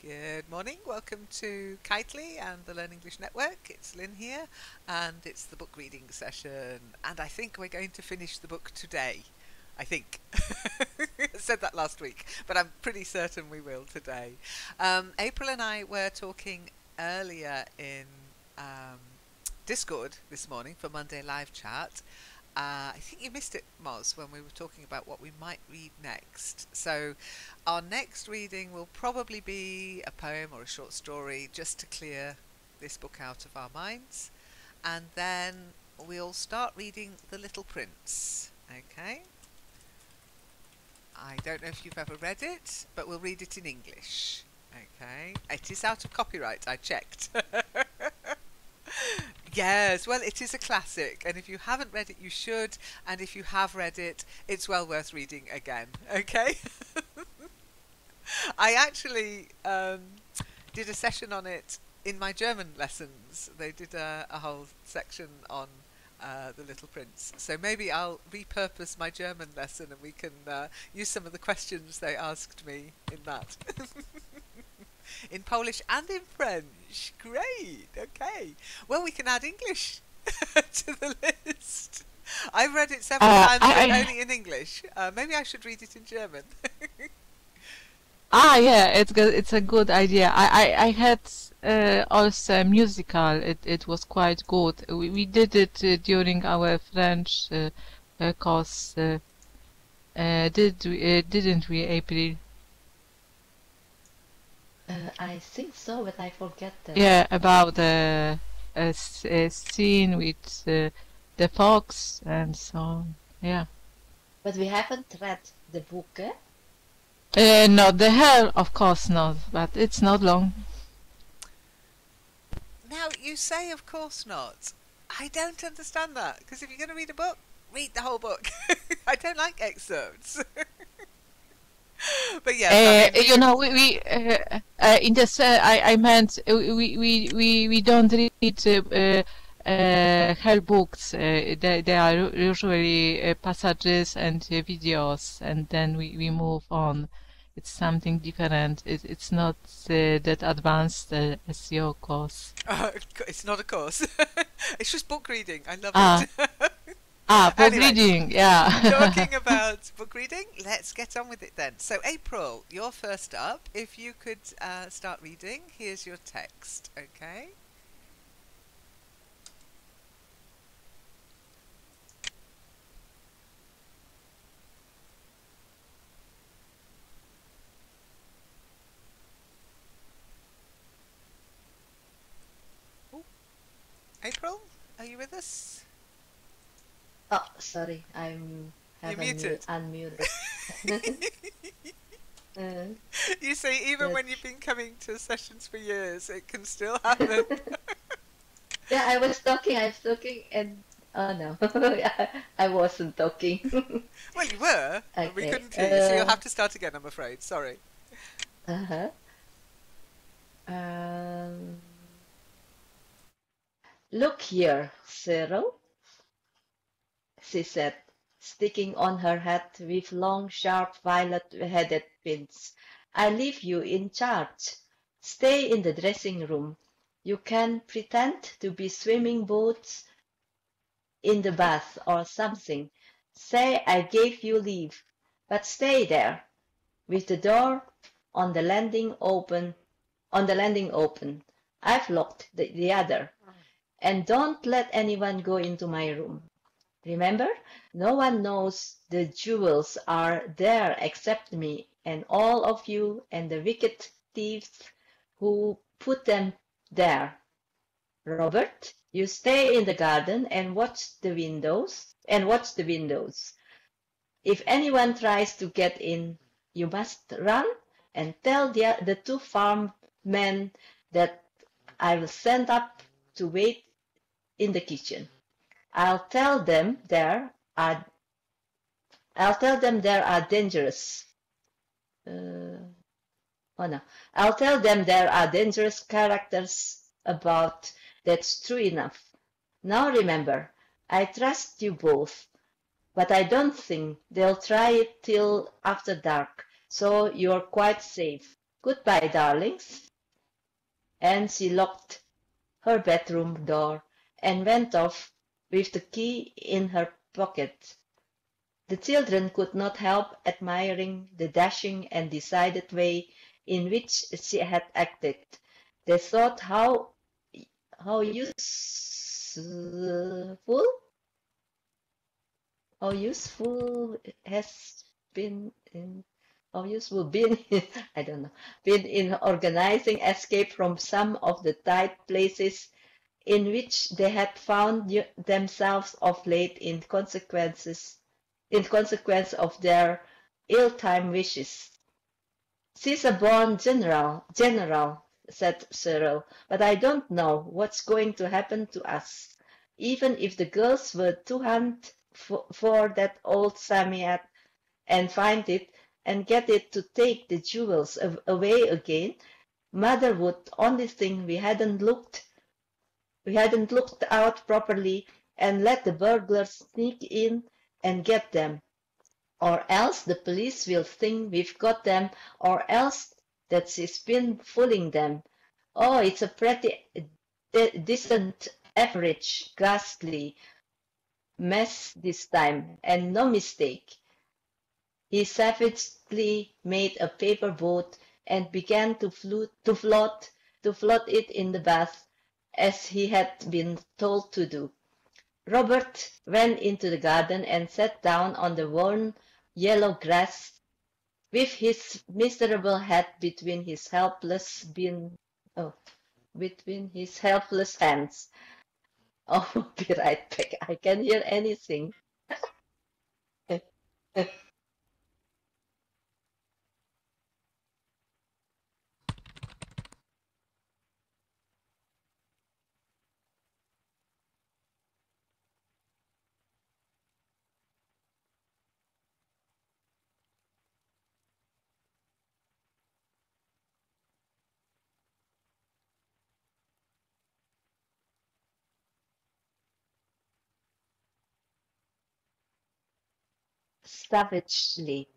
Good morning. Welcome to Kitely and the Learn English Network. It's Lynn here, and it's the book reading session. And I think we're going to finish the book today. I think. I said that last week, but I'm pretty certain we will today. April and I were talking earlier in Discord this morning for Monday Live Chat. I think you missed it, Moz, when we were talking about what we might read next. So our next reading will probably be a poem or a short story just to clear this book out of our minds. And then we'll start reading The Little Prince. Okay? I don't know if you've ever read it, but we'll read it in English. Okay? It is out of copyright, I checked. Yes, well, it is a classic, and if you haven't read it, you should, and if you have read it, it's well worth reading again, okay? I actually did a session on it in my German lessons. They did a whole section on The Little Prince, so maybe I'll repurpose my German lesson and we can use some of the questions they asked me in that. In Polish and in French. Great. Okay. Well, we can add English to the list. I've read it several times, but only in English. Maybe I should read it in German. Yeah, it's good. It's a good idea. I had also a musical. It was quite good. We did it during our French course. Didn't we, April? I think so, but I forget that. Yeah, about a scene with the fox and so on. Yeah. But we haven't read the book, eh? Not the hell, of course not, but it's not long. Now, you say of course not. I don't understand that, because if you're going to read a book, read the whole book. I don't like excerpts. But yeah, you know, we in this I meant we don't read whole books. They are usually passages and videos, and then we move on. It's something different. It's not that advanced as your course. It's not a course. It's just book reading. I love it. Book reading, yeah. Talking about book reading, let's get on with it then. So, April, you're first up. If you could start reading, here's your text, okay? Ooh. April, are you with us? Oh, sorry, I'm unmuted. You see, even when you've been coming to sessions for years, it can still happen. Yeah, I was talking, and oh no, I wasn't talking. Well, you were, okay. but we couldn't hear you, so you'll have to start again, I'm afraid. Sorry. Look here, Cyril, she said, sticking on her hat with long, sharp, violet-headed pins. I leave you in charge. Stay in the dressing room. You can pretend to be swimming boots in the bath or something. Say I gave you leave, but stay there, with the door on the landing open. I've locked the other, and don't let anyone go into my room. Remember, no one knows the jewels are there except me and all of you and the wicked thieves who put them there. Robert, you stay in the garden and watch the windows. If anyone tries to get in, you must run and tell the two farm men that I will send up to wait in the kitchen. I'll tell them there are dangerous. I'll tell them there are dangerous characters about. That's true enough. Now remember, I trust you both, but I don't think they'll try it till after dark, so you're quite safe. Goodbye, darlings. And she locked her bedroom door and went off with the key in her pocket. The children could not help admiring the dashing and decided way in which she had acted. They thought how useful has been in how useful been I don't know been in organizing escape from some of the tight places in which they had found themselves of late in consequence of their ill-timed wishes. She's a born general, said Cyril, but I don't know what's going to happen to us. Even if the girls were to hunt for that old Samiat and find it and get it to take the jewels away again, Mother would only think we hadn't looked out properly and let the burglars sneak in and get them. Or else the police will think we've got them, or else that she's been fooling them. Oh, it's a pretty decent, average, ghastly mess this time, and no mistake. He savagely made a paper boat and began to float it in the bath, as he had been told to do. Robert went into the garden and sat down on the worn yellow grass with his miserable head between his helpless hands. Oh, be right back. I can't hear anything. Savagely.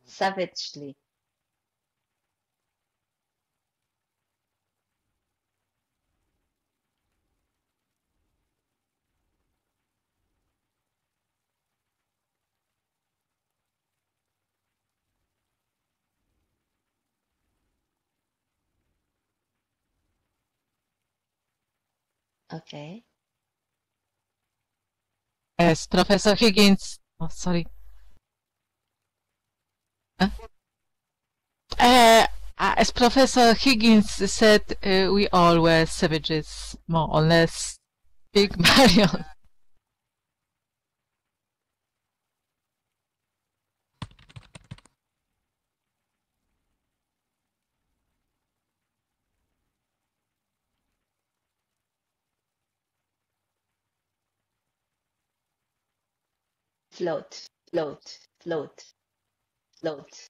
Okay. Yes, Professor Higgins. Oh, sorry. As Professor Higgins said, we all were savages, more or less. Big Marion. Float, float, float, float.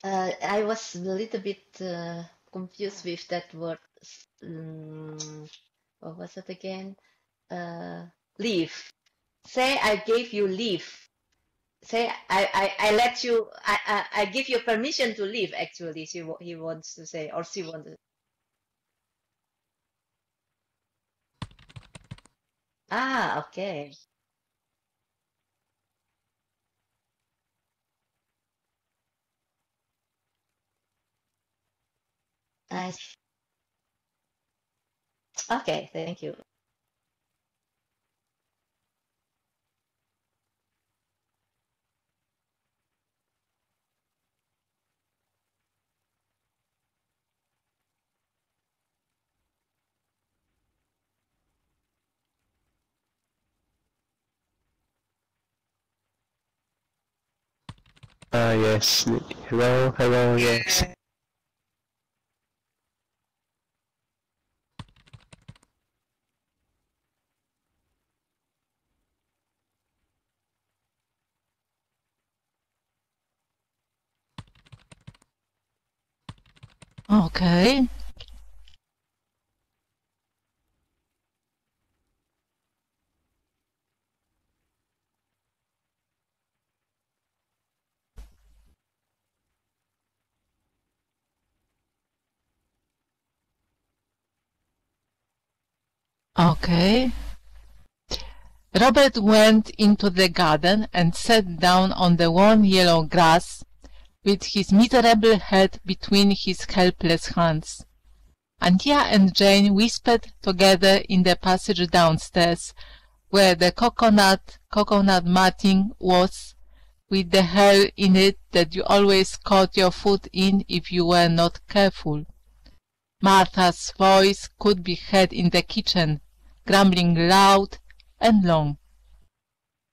I was a little bit confused with that word. What was it again? Leave. Say I gave you leave. Say I let you. I give you permission to leave. Actually, he wants to say, or she wants. Ah, okay. Nice. Okay, thank you. Yes. Hello, yes. Okay. Okay. Robert went into the garden and sat down on the warm yellow grass with his miserable head between his helpless hands. Auntie and Jane whispered together in the passage downstairs, where the coconut matting was, with the hair in it that you always caught your foot in if you were not careful. Martha's voice could be heard in the kitchen, grumbling loud and long.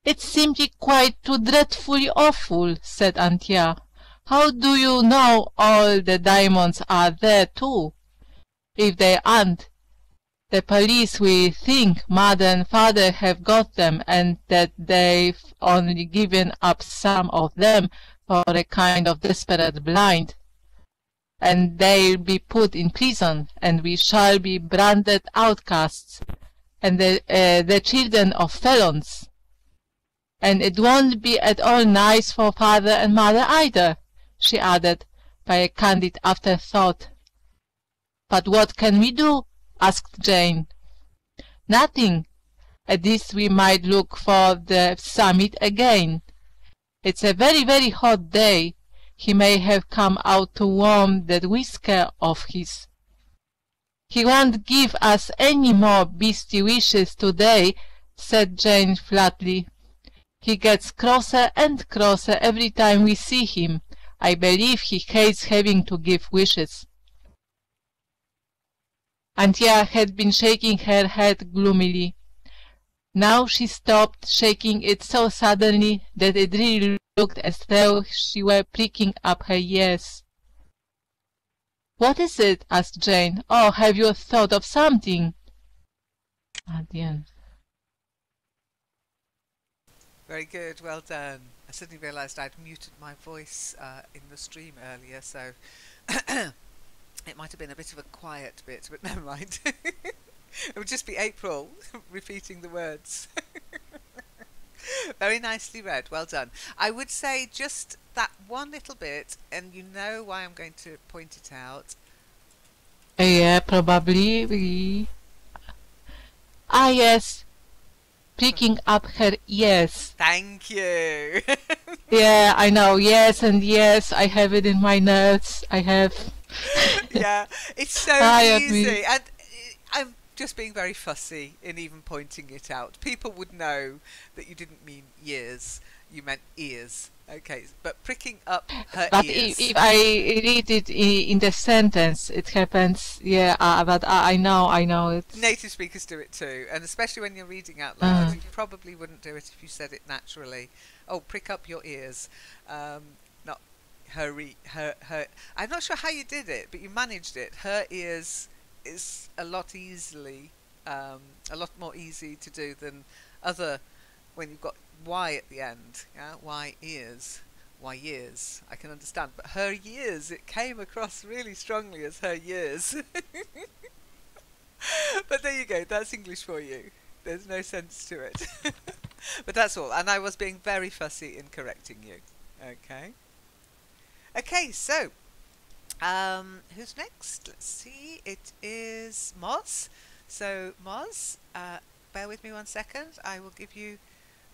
"It's simply quite too dreadfully awful," said Auntie. "How do you know all the diamonds are there too? If they aren't, the police will think Mother and Father have got them and that they've only given up some of them for a kind of desperate blind. And they'll be put in prison, and we shall be branded outcasts, and the children of felons. And it won't be at all nice for Father and Mother either," she added, by a candid afterthought. "But what can we do?" asked Jane. "Nothing. At least we might look for the Summit again. It's a very, very hot day. He may have come out to warm that whisker of his." "He won't give us any more beastly wishes today," said Jane flatly. "He gets crosser and crosser every time we see him. I believe he hates having to give wishes." Auntie had been shaking her head gloomily. Now she stopped shaking it so suddenly that it really looked as though she were pricking up her ears. "What is it?" asked Jane. "Oh, have you thought of something?" At the end. Very good, well done. I suddenly realised I'd muted my voice in the stream earlier, so it might have been a bit of a quiet bit, but never mind. It would just be April repeating the words. Very nicely read, well done. I would say just that one little bit, and you know why I'm going to point it out. Yeah, probably. Ah, yes. Pricking up her ears. Thank you. Yeah, I know. Yes and yes. I have it in my notes. I have. Yeah, it's so easy. And I'm just being very fussy in even pointing it out. People would know that you didn't mean years, you meant ears. Okay, but pricking up her ears. But if I read it in the sentence, it happens. Yeah, but I know it. Native speakers do it too, and especially when you're reading out loud, you probably wouldn't do it if you said it naturally. Oh, prick up your ears. Not her. I'm not sure how you did it, but you managed it. Her ears is a lot more easy to do than other when you've got Y at the end. Yeah, Y ears, Y years. I can understand, but her years, it came across really strongly as her years. But there you go. That's English for you. There's no sense to it. But that's all. And I was being very fussy in correcting you. Okay. Okay, so who's next? Let's see. It is Moz. So Moz, bear with me 1 second. I will give you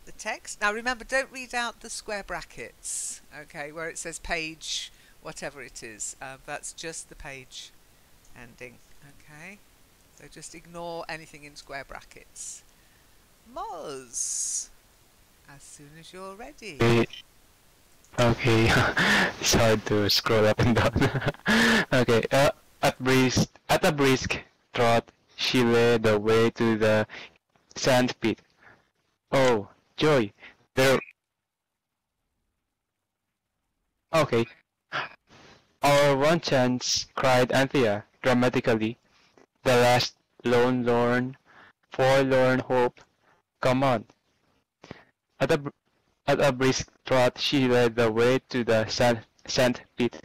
the text. Now remember, don't read out the square brackets, okay, where it says page whatever it is. That's just the page ending, okay? So just ignore anything in square brackets. Moz, as soon as you're ready. Okay, it's hard to scroll up and down. Okay, at a brisk trot, she led the way to the sandpit. Oh, joy! There. Okay. Our one chance, cried Anthea dramatically. The last forlorn hope. Come on. At a brisk trot, she led the way to the sand pit.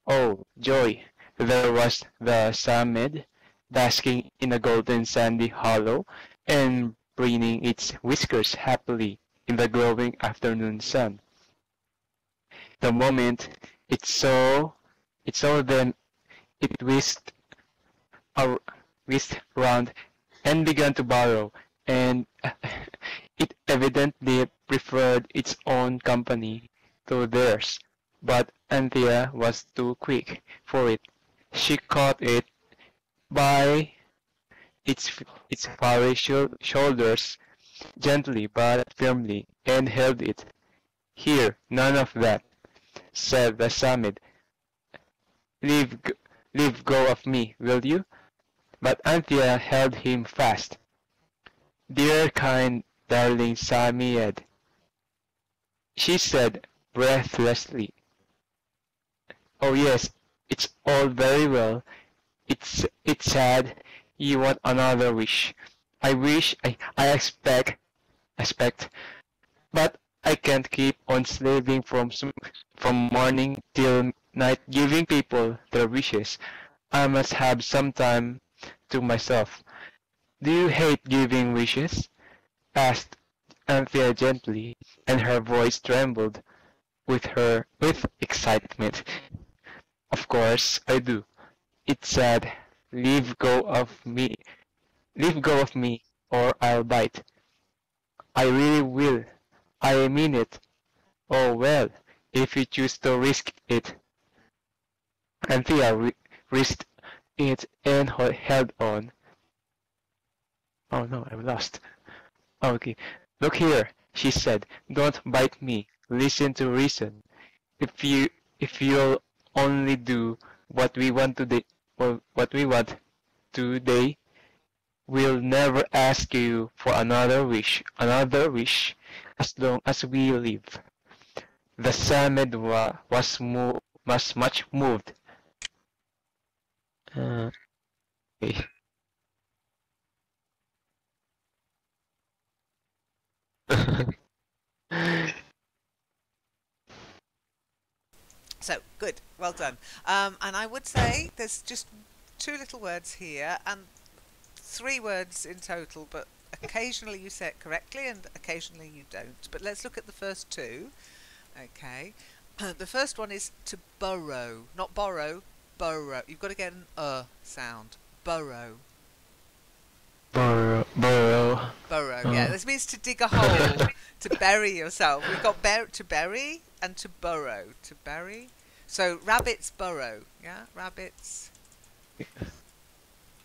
Oh, joy! there was the Samid, basking in a golden sandy hollow and preening its whiskers happily in the glowing afternoon sun. The moment it saw them, it whisked round and began to burrow, and it evidently preferred its own company to theirs. But Anthea was too quick for it. She caught it by its furry shoulders gently but firmly and held it. "Here, none of that," said the Summit. "Leave, leave go of me, will you?" But Anthea held him fast. "Dear, kind, darling Samoyed," she said breathlessly. "Oh yes, it's all very well. It's sad you want another wish. I wish, I expect, but I can't keep on slaving from morning till night giving people their wishes. I must have some time to myself." "Do you hate giving wishes?" asked Anthea gently, and her voice trembled with excitement. "Of course I do," it said. Leave go of me, or I'll bite." "I really will. I mean it." "Oh well, if you choose to risk it." Anthea risked it and held on. Oh no, I'm lost. Okay. "Look here," she said. "Don't bite me. Listen to reason. If you'll only do what we want today, we'll never ask you for another wish, as long as we live." The Samed was much moved. Okay. So, good. Well done. And I would say there's just two little words here and three words in total, but occasionally you say it correctly and occasionally you don't. But let's look at the first two. Okay. The first one is to burrow. Not borrow, burrow. You've got to get an sound. Burrow. Burrow. Burrow. Yeah, this means to dig a hole, to bury yourself. We've got to bury and to burrow. To bury. So rabbits burrow. Yeah, rabbits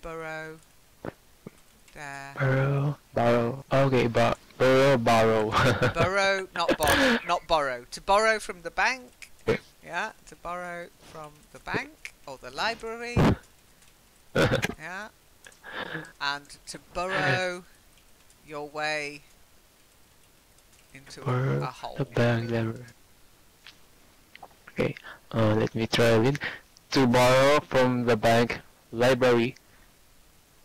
burrow. There. Borrow. Okay, borrow. Burrow, not borrow. To borrow from the bank. Yeah, to borrow from the bank or the library. Yeah. And to burrow your way into a hole. The bank library. Okay, let me try it. To borrow from the bank library.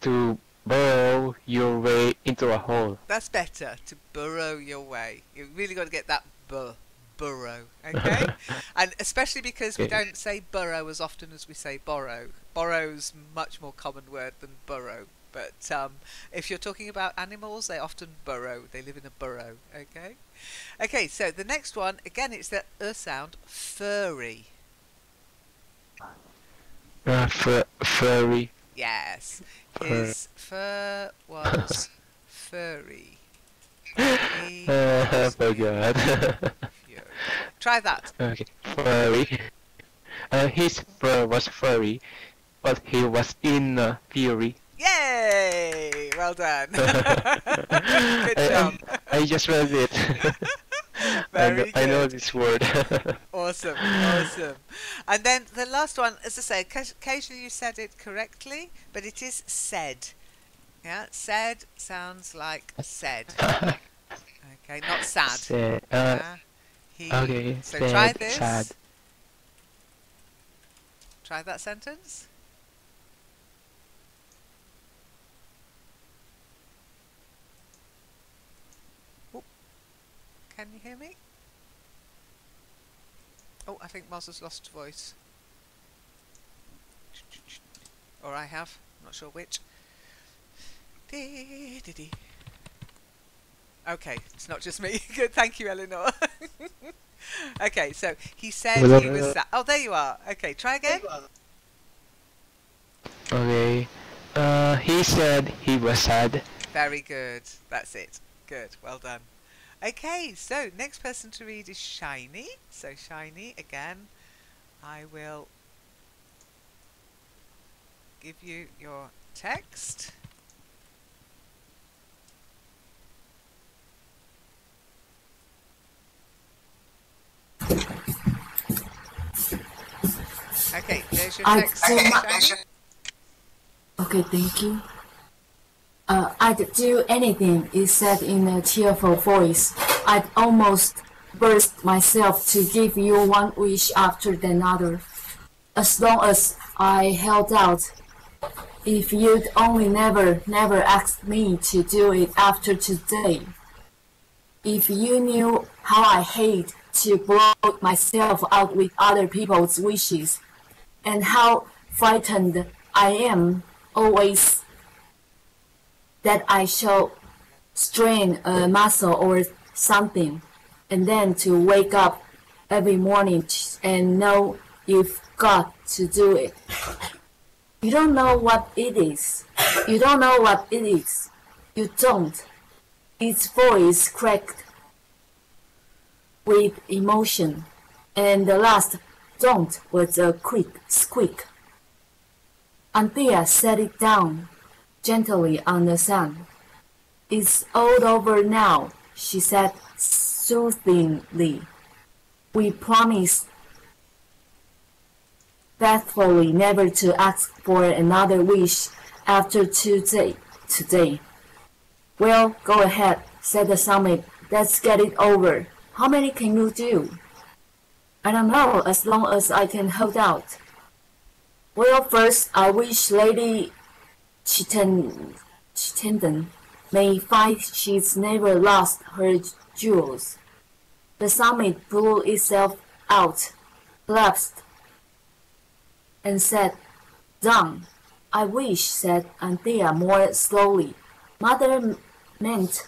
To burrow your way into a hole. That's better. To burrow your way. You really got to get that burrow. Okay, and especially because we don't say burrow as often as we say borrow. Borrow's much more common word than burrow. But if you're talking about animals, they often burrow. They live in a burrow. Okay. Okay. So the next one, again, it's the sound. Furry. Furry. Yes. His fur was furry. I forgot. Try that. Okay, furry. His fur was furry, but he was in a fury. Yay! Well done. Good job. I just read it. Very good. I know this word. Awesome, awesome. And then the last one, as I say, occasionally you said it correctly, but it is said. Yeah, said sounds like said. Okay, not sad. Said, okay, so said, try this. Sad. Try that sentence. Oh, can you hear me? Oh, I think Moz has lost voice. Or I have. I'm not sure which. Dee. Okay, it's not just me. Good, thank you, Eleanor. Okay, so he said he was sad. Oh, there you are. Okay, try again. Okay. He said he was sad. Very good. That's it. Good. Well done. Okay, so next person to read is Shiny. So Shiny, again, I will give you your text. Okay, there's your text. Shiny. Okay, thank you. I'd do anything, it said in a tearful voice. I'd almost burst myself to give you one wish after another. As long as I held out. If you'd only never asked me to do it after today. If you knew how I hate to blow myself out with other people's wishes, and how frightened I am always that I shall strain a muscle or something, and then to wake up every morning and know you've got to do it. You don't know what it is. You don't know what it is. You don't. Its voice cracked with emotion, and the last don't was a quick squeak. Anthea set it down gently on the sand. It's all over now, she said soothingly. We promised faithfully never to ask for another wish after today. Well, go ahead, said the summit. Let's get it over. How many can you do? I don't know, as long as I can hold out. Well, first, I wish Lady Chittenden may find she's never lost her jewels. The summit blew itself out, collapsed, and said, Done. I wish, said Anthea more slowly. Mother meant.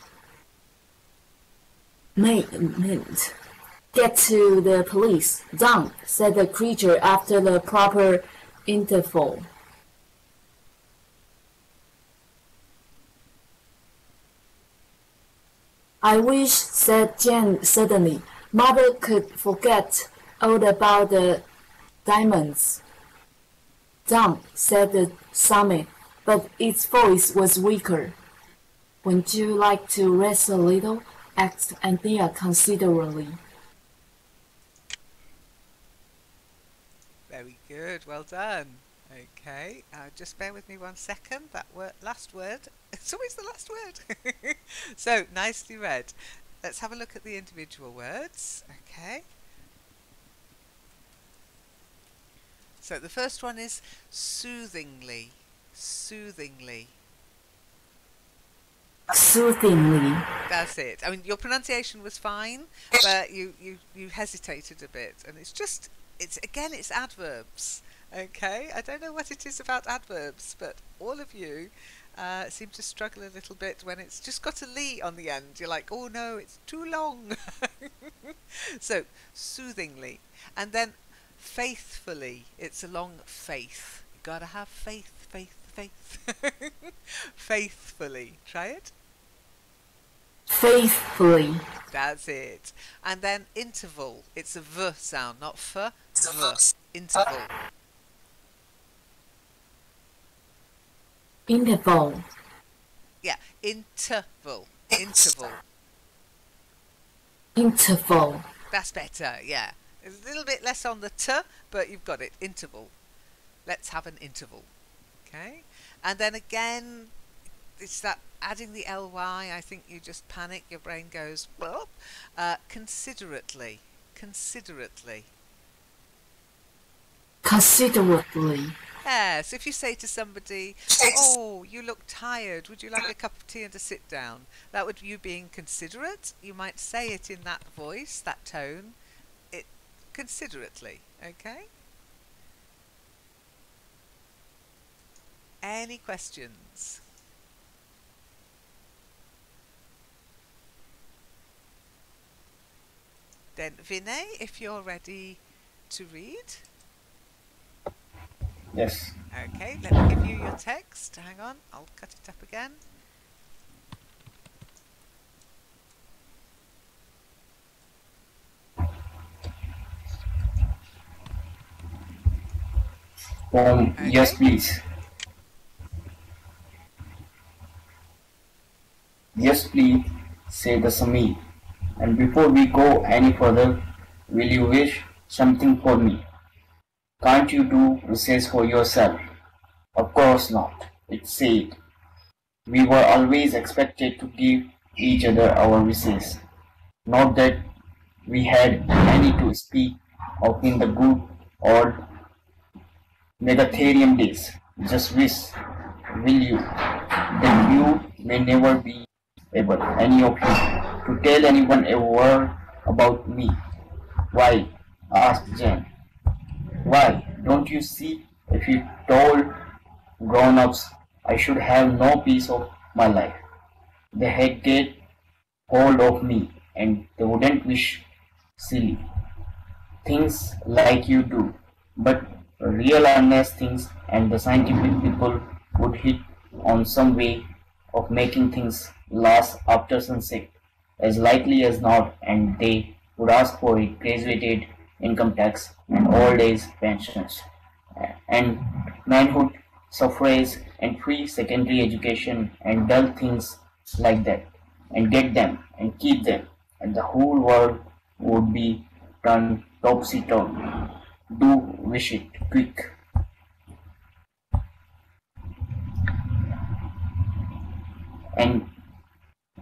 Get to the police. Done, said the creature after the proper interval. I wish, said Jane suddenly, Mother could forget all about the diamonds. Done, said the summit, but its voice was weaker. Would you like to rest a little? Asked Anthea considerately. Very good, well done. Okay, just bear with me 1 second. That last word, it's always the last word. So, nicely read. Let's have a look at the individual words. Okay. So the first one is soothingly. Soothingly. Soothingly. That's it. I mean, your pronunciation was fine, but you hesitated a bit, and it's adverbs. Okay, I don't know what it is about adverbs, but all of you seem to struggle a little bit when it's just got a "ly" on the end. You're like, oh no, it's too long. So, soothingly. And then faithfully. It's a long faith. You gotta have faith, faith, faith. Faithfully. Try it. Faithfully. That's it. And then interval. It's a V sound, not F. V. Interval. Interval. Yeah, interval. Interval. Interval. That's better, yeah. There's a little bit less on the T, but you've got it. Interval. Let's have an interval. Okay? And then again, it's that adding the ly. I think you just panic. Your brain goes, well, considerately. Considerately. Considerately. Yeah, so if you say to somebody, oh, you look tired, would you like a cup of tea and to sit down? That would you being considerate. You might say it in that voice, that tone, considerately, okay? Any questions? Then Vinay, if you're ready to read. Yes. Okay, let me give you your text. Hang on, I'll cut it up again. Yes, please. Yes, please, said the Samir. And before we go any further, will you wish something for me? Can't you do wishes for yourself? Of course not, it said. We were always expected to give each other our wishes. Not that we had any to speak of in the good old Megatherium days. Just wish, will you, that you may never be able, any of you, to tell anyone a word about me. Why? Asked Jane. Why? Don't you see? If you told grown-ups I should have no piece of my life, they had get hold of me and they wouldn't wish silly things like you do, but real earnest things, and the scientific people would hit on some way of making things last after sunset, as likely as not, and they would ask for it graduated income tax and old age pensions, and manhood suffrage and free secondary education and dull things like that, and get them and keep them, and the whole world would be turned topsy-turvy. Do wish it quick. And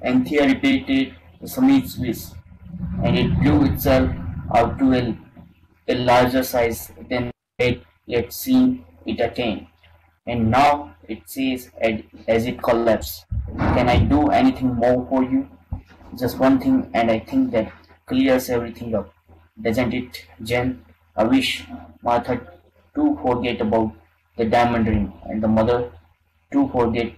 Anthea repeated Samit's wish, and it blew itself out to a larger size than they had yet seen it attain. And now it says as it collapsed, can I do anything more for you? Just one thing, and I think that clears everything up. Doesn't it, Jen? I wish Martha to forget about the diamond ring, and the mother to forget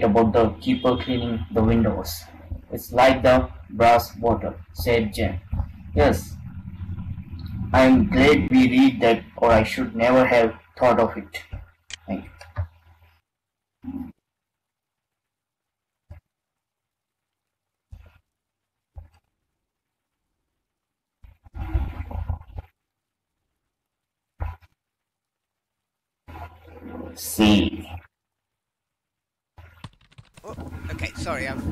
about the keeper cleaning the windows. It's like the brass bottle, said Jen. Yes, I'm glad we read that, or I should never have thought of it. Thank you. See. Oh, okay, sorry, I've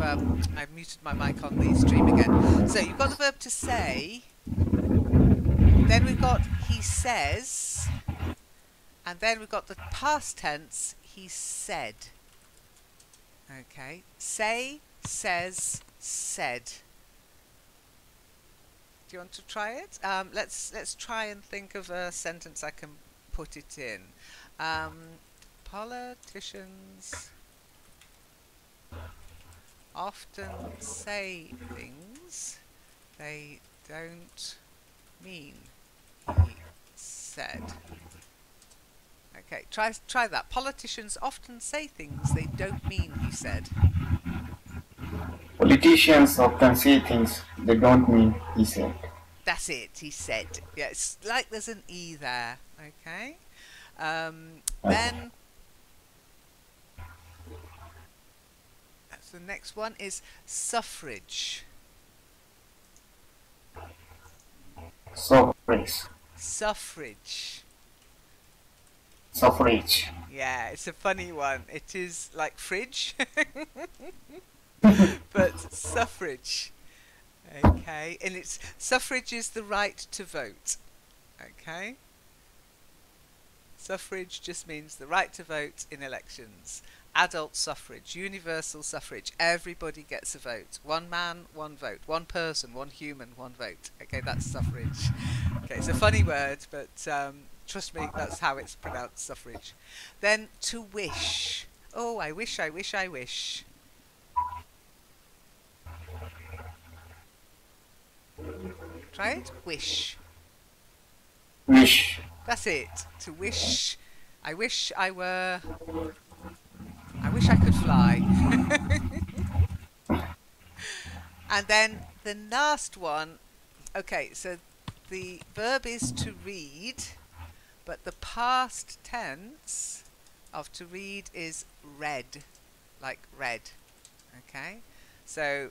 muted my mic on the stream again. So you've got the verb to say, then we've got he says, and then we've got the past tense, he said. Okay, say, says, said. Do you want to try it? Let's try and think of a sentence I can put it in. Politicians often say things they don't mean, he said. Okay, try that. Politicians often say things they don't mean, he said. Politicians often say things they don't mean, he said. That's it, he said. Yeah, it's like there's an E there. Okay. Then the next one is suffrage. Suffrage. Suffrage. Suffrage. Yeah, it's a funny one. It is like fridge, but suffrage. Okay, and it's suffrage is the right to vote. Okay. Suffrage just means the right to vote in elections. Adult suffrage, universal suffrage. Everybody gets a vote. One man, one vote. One person, one human, one vote. Okay, that's suffrage. Okay, it's a funny word, but trust me, that's how it's pronounced, suffrage. Then to wish. Oh, I wish, I wish, I wish. Try it. Wish. Wish. That's it. To wish. I wish I could fly. And then the last one, okay, so the verb is to read, but the past tense of to read is read, like read. Okay, so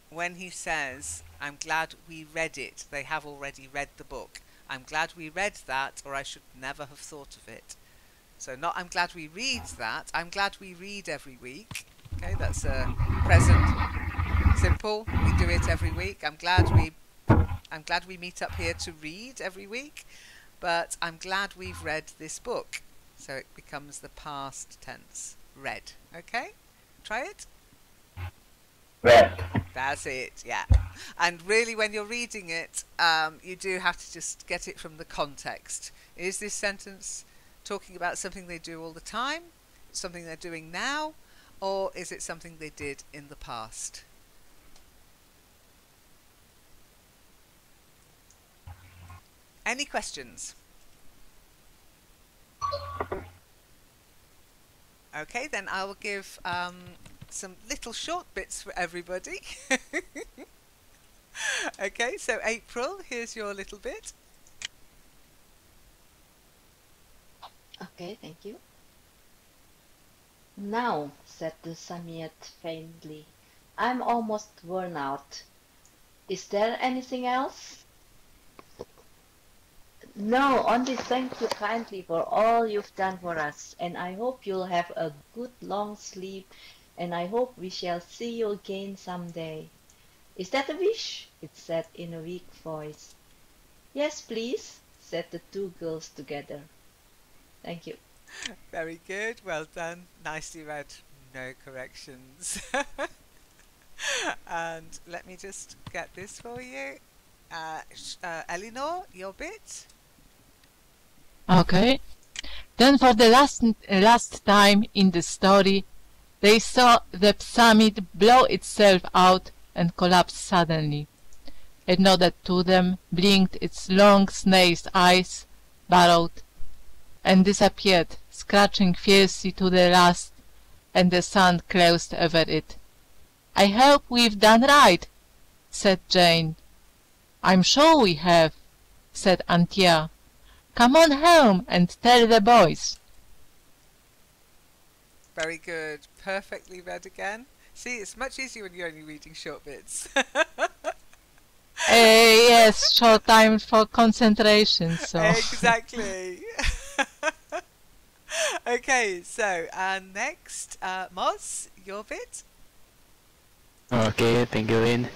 when he says, I'm glad we read it, they have already read the book. I'm glad we read that, or I should never have thought of it. So not I'm glad we read that, I'm glad we read every week. Okay, that's a present simple. We do it every week. I'm glad we meet up here to read every week, but I'm glad we've read this book. So it becomes the past tense. Read. Okay? Try it. Read. That's it, yeah. And really when you're reading it, you do have to just get it from the context. Is this sentence talking about something they do all the time? Something they're doing now? Or is it something they did in the past? Any questions? Okay, then I will give some little short bits for everybody. Okay, so April, here's your little bit. Okay, thank you. Now, said the Samiat faintly, I'm almost worn out. Is there anything else? No, only thank you kindly for all you've done for us, and I hope you'll have a good long sleep, and I hope we shall see you again someday. Is that a wish? It said in a weak voice. Yes, please, said the two girls together. Thank you. Very good, well done. Nicely read, no corrections. And let me just get this for you. Eleanor, your bit. Okay. Then for the last time in the story, they saw the summit blow itself out and collapse suddenly. It nodded to them, blinked its long snake's eyes, burrowed, and disappeared, scratching fiercely to the last, and the sun closed over it. I hope we've done right, said Jane. I'm sure we have, said Antia. Come on home and tell the boys. Very good, perfectly read again. See, it's much easier when you're only reading short bits. Yes, short time for concentration, so. Exactly. Okay, so next, Moz, your bit. Okay, thank you, Lynn.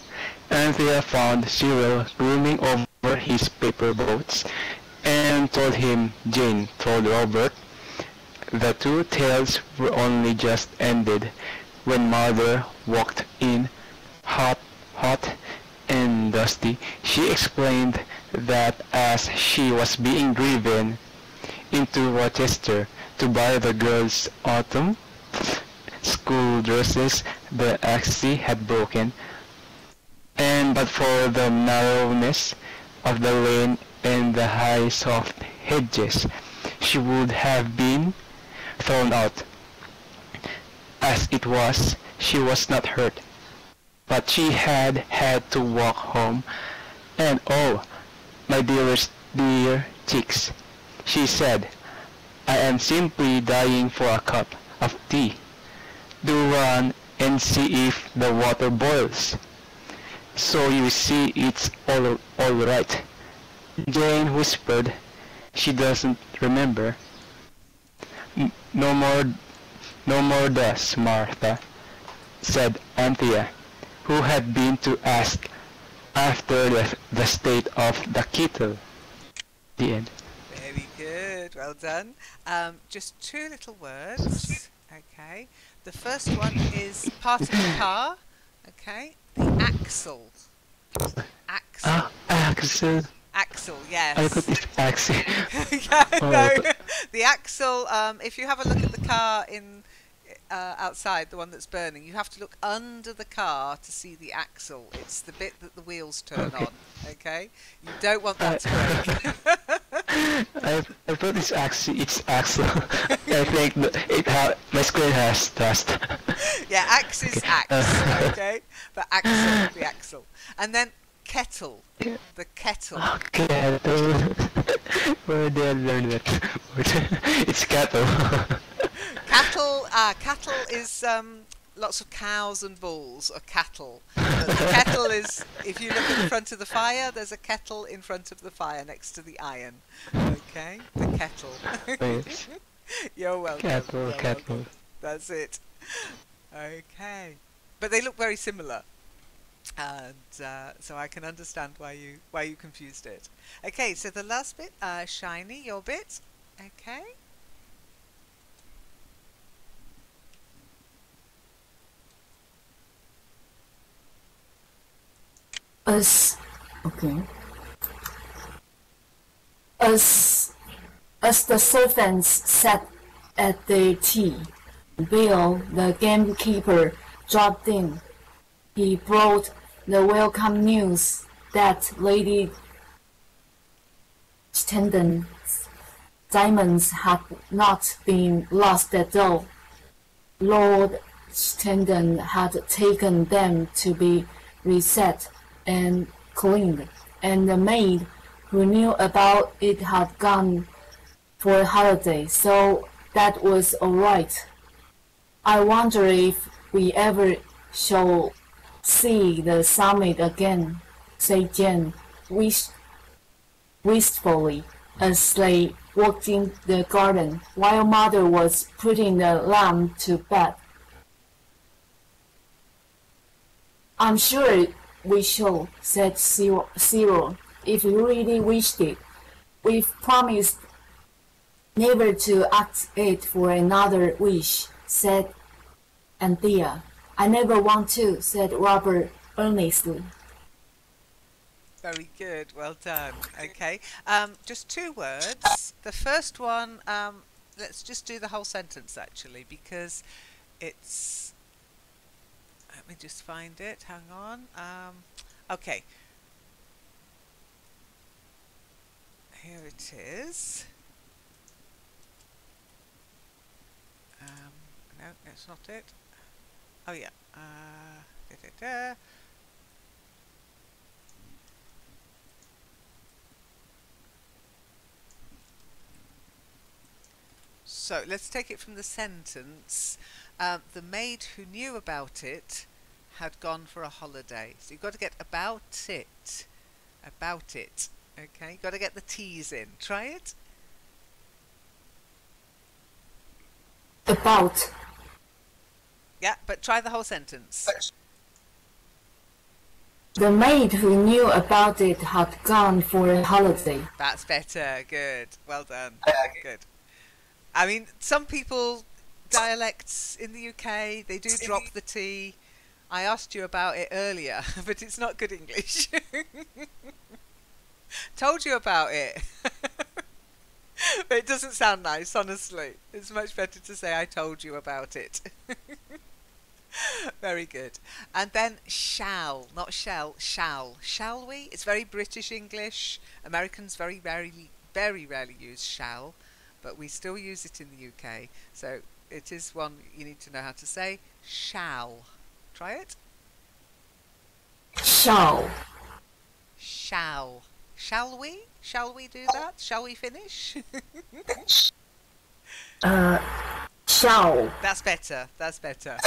Anthea found Cyril rooming over his paper boats and told him Jane told Robert. The two tales were only just ended when Mother walked in, hot and dusty. She explained that as she was being driven into Rochester to buy the girls' autumn school dresses, the axle had broken, and but for the narrowness of the lane and the high soft hedges, she would have been thrown out. As it was, she was not hurt, but she had to walk home, and oh, my dearest dear chicks, she said, I am simply dying for a cup of tea. Do run and see if the water boils. So you see it's all right. Jane whispered. She doesn't remember. No more does, Martha, said Anthea, who had been to ask after the state of the kettle. The end. Very good, well done. Just two little words. Okay. The first one is part of the car. Okay. The axle. Axle. Axel. Axle, yes. I thought it's Axel. Yeah, no. The axle, if you have a look at the car in outside, the one that's burning, you have to look under the car to see the axle. It's the bit that the wheels turn on, okay? You don't want that to break. I thought it's axle. I think my screen has dust. Yeah, axe is Okay. axe, okay? But axle, the axle. And then kettle, the kettle. Cattle. Where did I learn that word? It's cattle. Cattle is lots of cows and bulls are cattle. But the kettle is, if you look at the front of the fire, there's a kettle in front of the fire next to the iron. Okay, the kettle. Yes. You're welcome. Cattle, You're cattle. welcome. That's it. Okay, but they look very similar, and so I can understand why you confused it. Okay, so the last bit, shiny, your bit. Okay. As okay. As the servants sat at their tea, Bill, the gamekeeper, dropped in. He brought the welcome news that Lady Chittendon's diamonds had not been lost at all. Lord Chittendon had taken them to be reset and cleaned, and the maid who knew about it had gone for a holiday, so that was all right. I wonder if we ever shall see the summit again, said Jane wistfully as they walked in the garden while Mother was putting the lamb to bed. I'm sure we shall, said Cyril, if you really wished it. We've promised never to ask it for another wish, said Anthea. I never want to, said Robert earnestly. Very good, well done. Okay, just 2 words. The first one, let's just do the whole sentence actually, because it's. Let me just find it. Hang on. Okay. Here it is. No, that's not it. Oh yeah. So let's take it from the sentence. The maid who knew about it had gone for a holiday. So you've got to get about it. About it. Okay, you've got to get the T's in. Try it. About. Yeah, but try the whole sentence. The maid who knew about it had gone for a holiday. That's better. Good. Well done. Good. I mean, some people, dialects in the UK, they do drop the T. I asked you about it earlier, but it's not good English. Told you about it. But it doesn't sound nice, honestly. It's much better to say I told you about it. Very good. And then shall, not shall, shall. Shall we? It's very British English. Americans very rarely use shall, but we still use it in the UK. So it is one you need to know how to say. Shall. Try it. Shall. Shall. Shall we? Shall we do that? Shall we finish? Shall. That's better. That's better.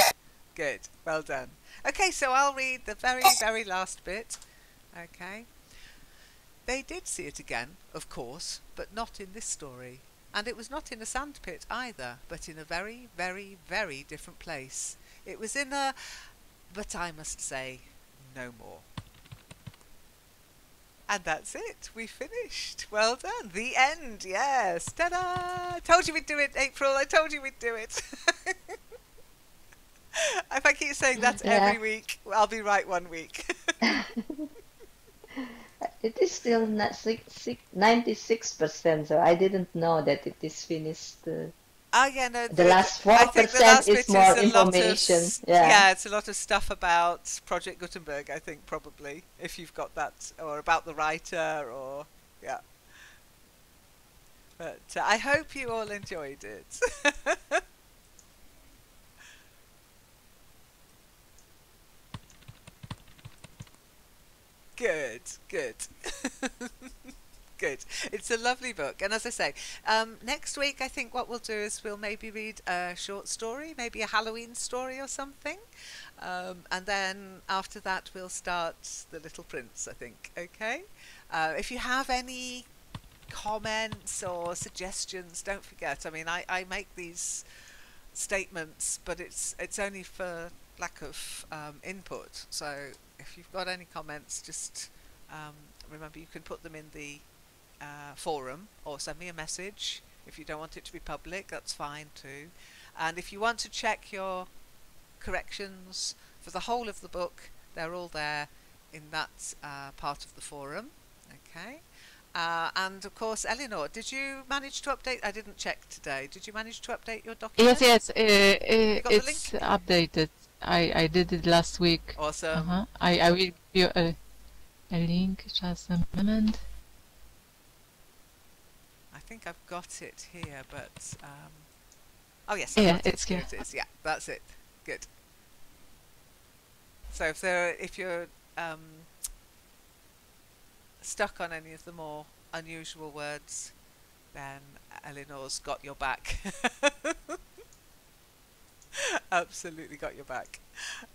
Good. Well done. Okay, so I'll read the very last bit. Okay. They did see it again, of course, but not in this story. And it was not in a sandpit either, but in a very different place. It was in a... But I must say, no more. And that's it. We finished. Well done. The end. Yes. Ta-da! Told you we'd do it, April. I told you we'd do it. If I keep saying that every week, I'll be right one week. It is still not 96%, so I didn't know that it is finished. Oh yeah, no. The last 4% I think the last is bit more is a lot of, information. yeah, it's a lot of stuff about Project Gutenberg, I think, probably, if you've got that, or about the writer, or, yeah. But I hope you all enjoyed it. Good, good. Good. It's a lovely book. And as I say, next week I think what we'll do is we'll maybe read a short story, maybe a Halloween story or something. And then after that we'll start The Little Prince, I think. Okay? If you have any comments or suggestions, don't forget. I mean, I make these statements, but it's only for lack of input. So if you've got any comments, just remember you can put them in the forum or send me a message. If you don't want it to be public, that's fine too. And if you want to check your corrections for the whole of the book, they're all there in that part of the forum. Okay. And of course, Eleanor, did you manage to update? I didn't check today. Did you manage to update your document? Yes, link? it's updated. I did it last week. Awesome. I will give you a link. Just a moment. I think I've got it here, but oh yes, Yeah, got it's here. here. It is. Yeah, that's it. Good. So if you're stuck on any of the more unusual words, then Eleanor's got your back. Absolutely got your back.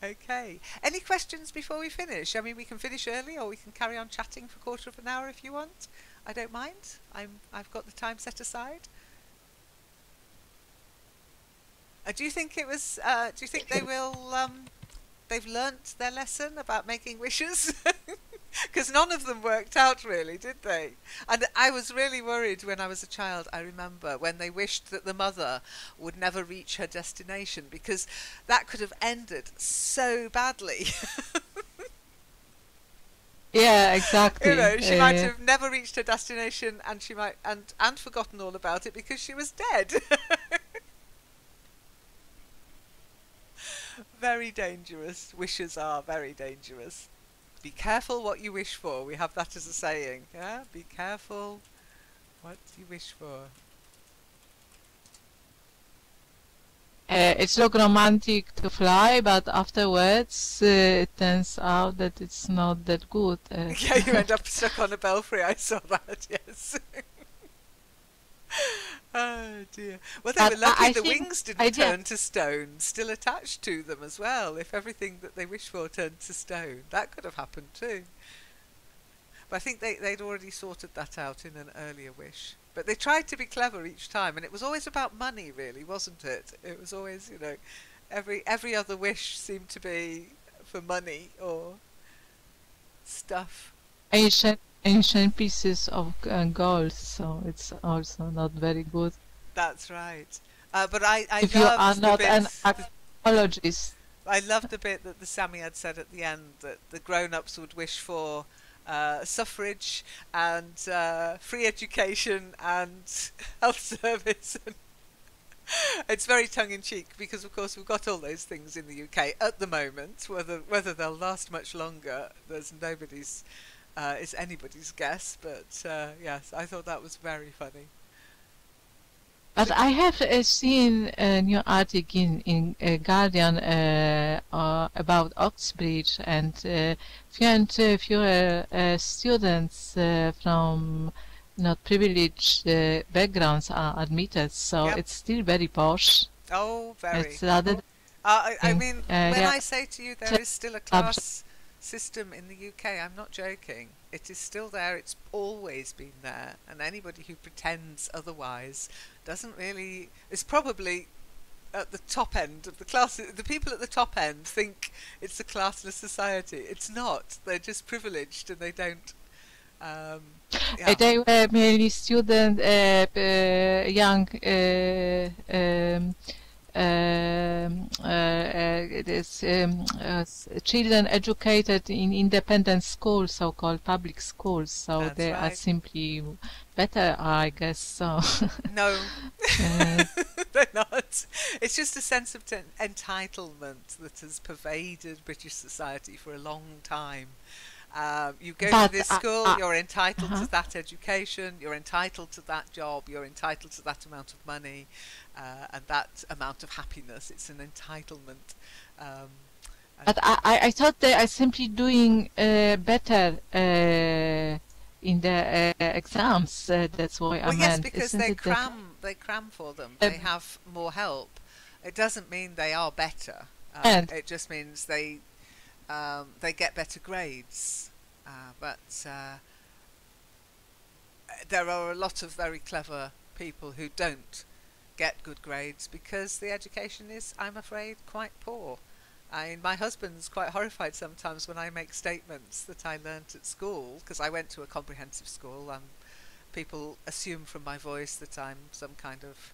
Okay. Any questions before we finish? I mean, we can finish early, or we can carry on chatting for a quarter of an hour if you want. I don't mind. I've got the time set aside. Do you think it was? Do you think they will? They've learnt their lesson about making wishes? Because none of them worked out really, did they? And I was really worried when I was a child, I remember, when they wished that the mother would never reach her destination, because that could have ended so badly. Yeah, exactly. You know, she might have never reached her destination, and she might and forgotten all about it because she was dead. Very dangerous. Wishes are very dangerous. Be careful what you wish for. We have that as a saying. Yeah? Be careful what you wish for. It's look romantic to fly, but afterwards it turns out that it's not that good. Yeah, you end up stuck on a belfry. I saw that, yes. Oh dear. Well, they were lucky the wings didn't turn to stone, still attached to them as well. If everything that they wished for turned to stone, that could have happened too. But I think they'd already sorted that out in an earlier wish. But they tried to be clever each time, and it was always about money, really, wasn't it? It was always, you know, every other wish seemed to be for money or stuff. Ancient pieces of gold, so it's also not very good. That's right. But I if you are not an archaeologist. I loved the bit that the Sami had said at the end, that the grown-ups would wish for suffrage and free education and health service. It's very tongue-in-cheek because, of course, we've got all those things in the UK at the moment. Whether they'll last much longer, there's nobody's. It's anybody's guess, but yes, I thought that was very funny. But I have seen a new article in Guardian about Oxbridge, and fewer students from not privileged backgrounds are admitted, so Yep. it's still very posh. Oh, very. It's rather I mean, when yeah. I say to you there is still a class system in the UK, I'm not joking. It is still there. It's always been there, and anybody who pretends otherwise doesn't really. Is probably at the top end of the class. The people at the top end think it's a classless society. It's not. They're just privileged, and they don't. Yeah. They were mainly student, young children educated in independent schools, so-called public schools, so That's they are right. simply better, I guess. So No, they're not. It's just a sense of entitlement that has pervaded British society for a long time. You go to But this school, you're entitled to uh-huh. that education, you're entitled to that job, you're entitled to that amount of money, and that amount of happiness. It's an entitlement. Um, But I thought they are simply doing better in the exams. That's why I well, yes, meant, because isn't it that? they cram for them. They have more help. It doesn't mean they are better. And It just means they get better grades. But there are a lot of very clever people who don't get good grades because the education is, I'm afraid, quite poor. I mean, my husband's quite horrified sometimes when I make statements that I learnt at school, because I went to a comprehensive school, and people assume from my voice that I'm some kind of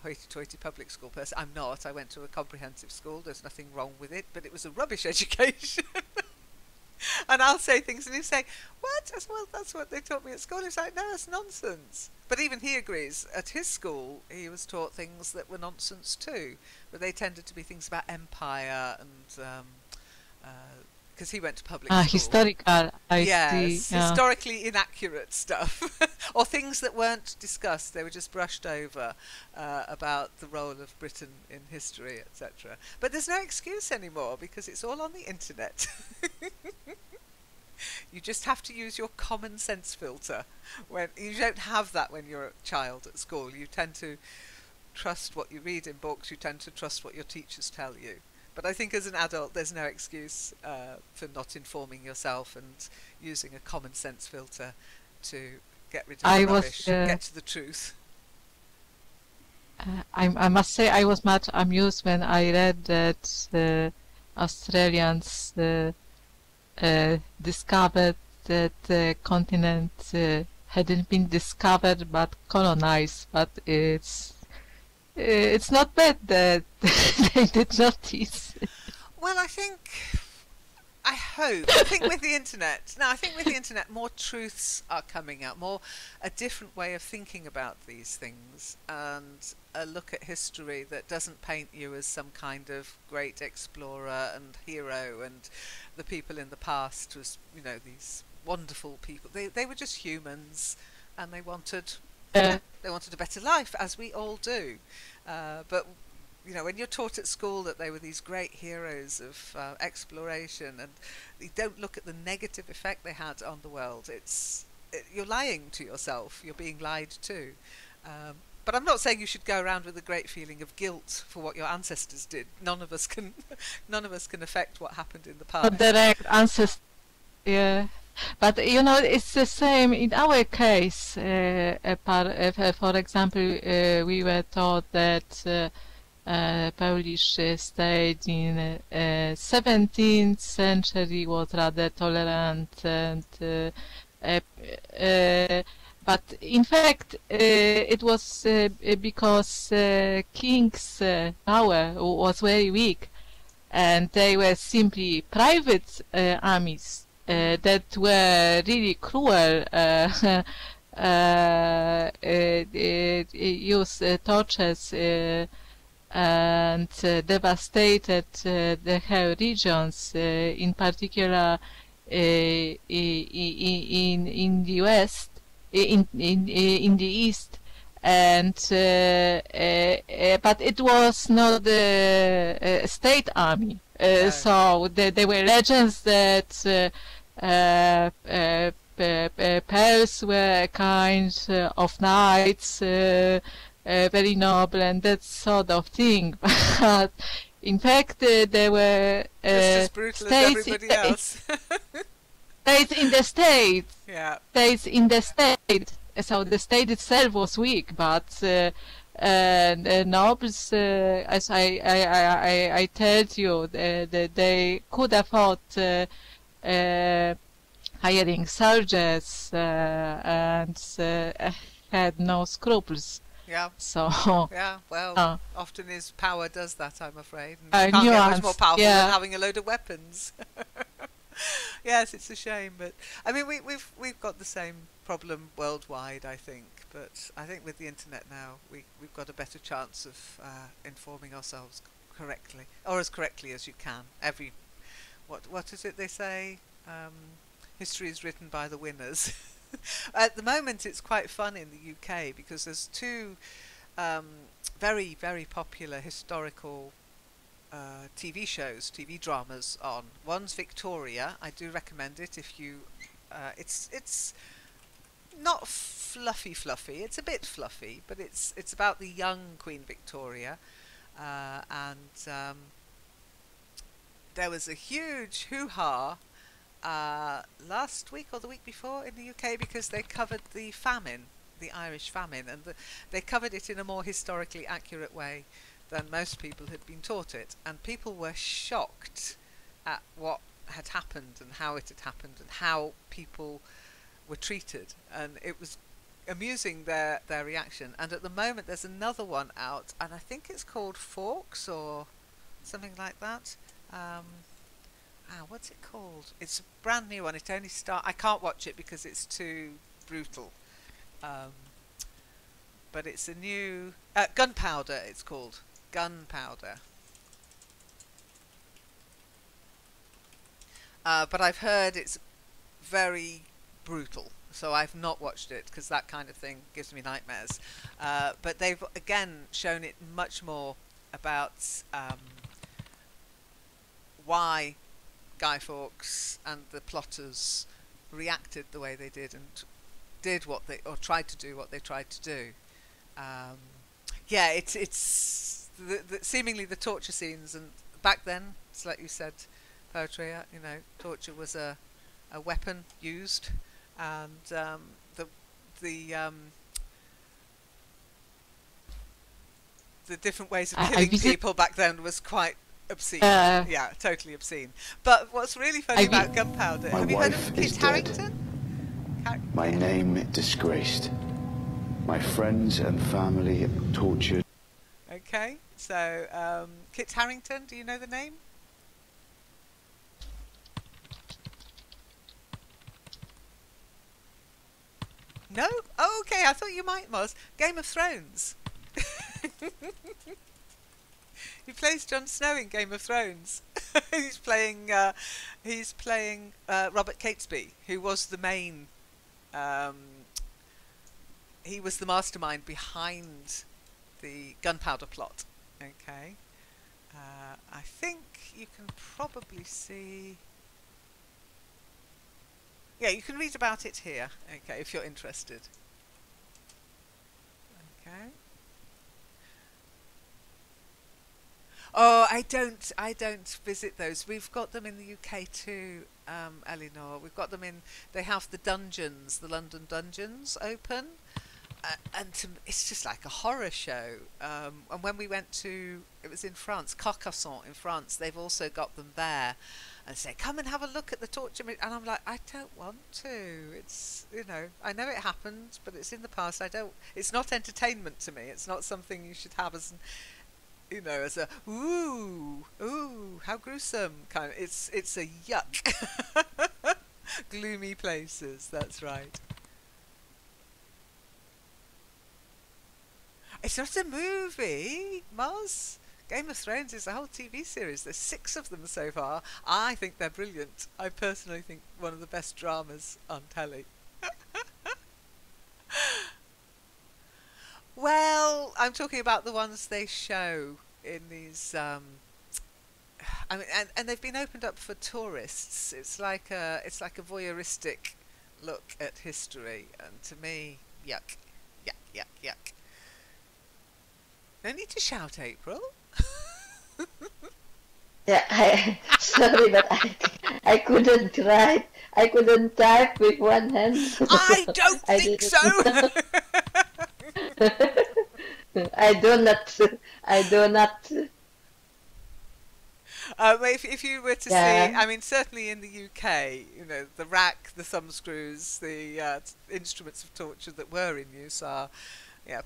hoity-toity public school person. I'm not. I went to a comprehensive school. There's nothing wrong with it, but it was a rubbish education. And I'll say things and he'll say, what? I said, well, that's what they taught me at school. He's like, no, it's nonsense. But even he agrees. At his school, he was taught things that were nonsense too. But they tended to be things about empire and... because he went to public school. Historical, I Yes, see. historically inaccurate stuff. Or things that weren't discussed. They were just brushed over about the role of Britain in history, etc. But there's no excuse anymore because it's all on the internet. You just have to use your common sense filter. When you don't have that when you're a child at school. You tend to trust what you read in books. You tend to trust what your teachers tell you. But I think as an adult, there's no excuse for not informing yourself and using a common sense filter to get rid of the rubbish, get to the truth. I must say I was much amused when I read that Australians discovered that the continent hadn't been discovered but colonized, but it's not bad that they did notice. Well, I think with the internet, more truths are coming out, more a different way of thinking about these things, and a look at history that doesn't paint you as some kind of great explorer and hero, and the people in the past was, these wonderful people. They were just humans, and they wanted a better life, as we all do. But when you're taught at school that they were these great heroes of exploration, and you don't look at the negative effect they had on the world, you're lying to yourself. You're being lied to. But I'm not saying you should go around with a great feeling of guilt for what your ancestors did. None of us can affect what happened in the past. Not direct ancestors, yeah. But it's the same in our case. For example, we were taught that Polish state in 17th century was rather tolerant, and but in fact it was because king's power was very weak, and they were simply private armies that were really cruel. Used torches and devastated the whole regions, in particular in the west, in the east, and but it was not the state army. So there were legends that Pearls were kind of knights, very noble and that sort of thing. But in fact, there were just as brutal as everybody else. States in the state. Yeah. States in the state. So the state itself was weak, but the nobles, as I told you, they could afford hiring soldiers and had no scruples. Yeah. So. Yeah. Well, often his power does that, I'm afraid. And you can't get much more powerful than having a load of weapons. Yes, it's a shame, but I mean, we've got the same problem worldwide, I think. But I think with the internet now, we've got a better chance of informing ourselves correctly, or as correctly as you can. What is it they say? history is written by the winners. At the moment, it's quite fun in the UK because there's two very, very popular historical TV shows, TV dramas on. One's Victoria. I do recommend it if you. It's not fluffy. It's a bit fluffy, but it's about the young Queen Victoria, and there was a huge hoo-ha last week or the week before in the UK because they covered the famine, the Irish famine, and they covered it in a more historically accurate way than most people had been taught it, and people were shocked at what had happened and how it had happened and how people were treated, and it was amusing their reaction. And at the moment there's another one out, and I think it's called Forks or something like that. What's it called? It's a brand new one. It only I can't watch it because it's too brutal. But it's a new Gunpowder. It's called Gunpowder. But I've heard it's very brutal, so I've not watched it because that kind of thing gives me nightmares. But they've again shown it much more about why Guy Fawkes and the plotters reacted the way they did and did what they, or tried to do what they tried to do. It's seemingly the torture scenes, and back then, it's like you said, poetry, torture was a weapon used, and the different ways of killing people back then was quite obscene. Yeah, totally obscene. But what's really funny about Gunpowder, have you heard of Kit Harington? My name disgraced. My friends and family tortured. Okay, so Kit Harington, do you know the name? No? Oh, okay, I thought you might, Moz. Game of Thrones. He plays Jon Snow in Game of Thrones. He's playing Robert Catesby, who was the main. He was the mastermind behind the gunpowder plot. Okay, I think you can probably see. Yeah, you can read about it here. Okay, if you're interested. Okay. Oh, I don't visit those. We've got them in the UK too, Eleanor. We've got them in. They have the dungeons, the London dungeons, open, and it's just like a horror show. And when we went to, it was in France, Carcassonne in France. They've also got them there, and say, come and have a look at the torture. And I'm like, I don't want to. It's I know it happened, but it's in the past. It's not entertainment to me. It's not something you should have as as a ooh, how gruesome kind of. It's a yuck. Gloomy places. That's right. It's not a movie, Mars. Game of Thrones is a whole TV series. There's 6 of them so far. I think they're brilliant. I personally think one of the best dramas on telly. Well, I'm talking about the ones they show in these. I mean, and they've been opened up for tourists. It's like a voyeuristic look at history, and to me, yuck. No need to shout, April. Yeah, sorry, but I couldn't write. I couldn't type with one hand. I don't think so. I do not. If you were to see, I mean, certainly in the UK, the rack, the thumbscrews, the instruments of torture that were in use are,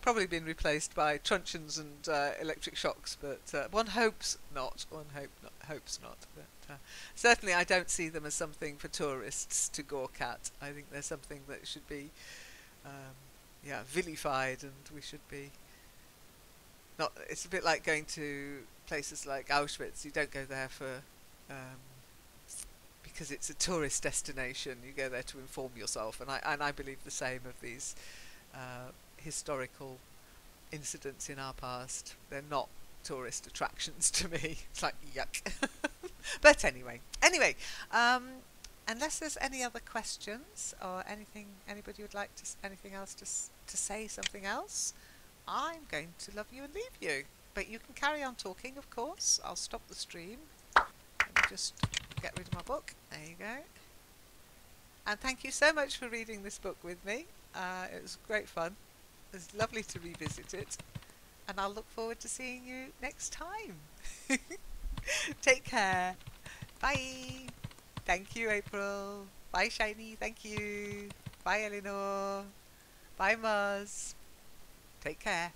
probably been replaced by truncheons and electric shocks. But one hopes not. Hopes not. But certainly, I don't see them as something for tourists to gawk at. I think they're something that should be, vilified, and we should be. Not. It's a bit like going to places like Auschwitz. You don't go there for because it's a tourist destination. You go there to inform yourself, and I believe the same of these historical incidents in our past. They're not tourist attractions to me. It's like yuck. But anyway, unless there's any other questions or anything anybody would like to anything else to say, something else, I'm going to love you and leave you. But you can carry on talking, of course. I'll stop the stream. Let me just get rid of my book. There you go. And thank you so much for reading this book with me. It was great fun. It was lovely to revisit it. And I'll look forward to seeing you next time. Take care. Bye. Thank you, April. Bye, Shiny. Thank you. Bye, Eleanor. Bye, Muzz. Take care.